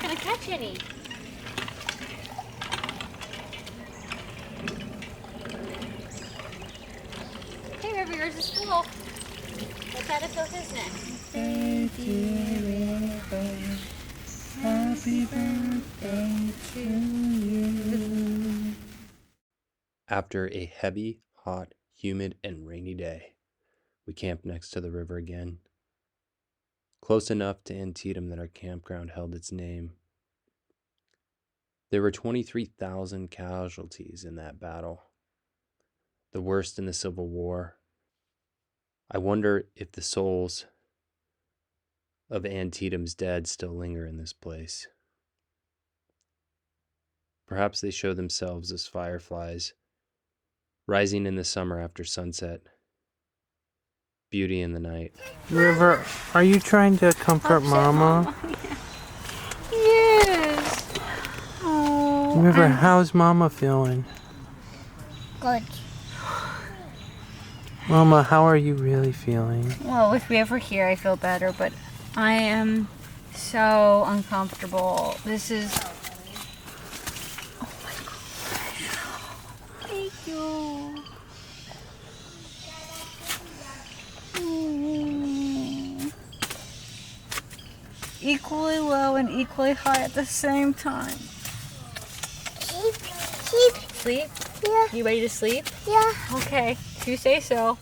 not going to catch any. Hey, River, yours is full. Let's add it to his next. Happy birthday to you. After a heavy, hot, humid, and rainy day, we camped next to the river again, close enough to Antietam that our campground held its name. There were 23,000 casualties in that battle, the worst in the Civil War. I wonder if the souls of Antietam's dead still linger in this place. Perhaps they show themselves as fireflies, rising in the summer after sunset. Beauty in the night. River, are you trying to comfort Mama? Yes. Oh, River, how's Mama feeling? good. Mama, how are you really feeling? Well, with River here, I feel better, but I am so uncomfortable. This is... Oh my gosh. Thank you. Equally low and equally high at the same time. Sleep. Sleep? Yeah. You ready to sleep? Yeah. Okay, if you say so.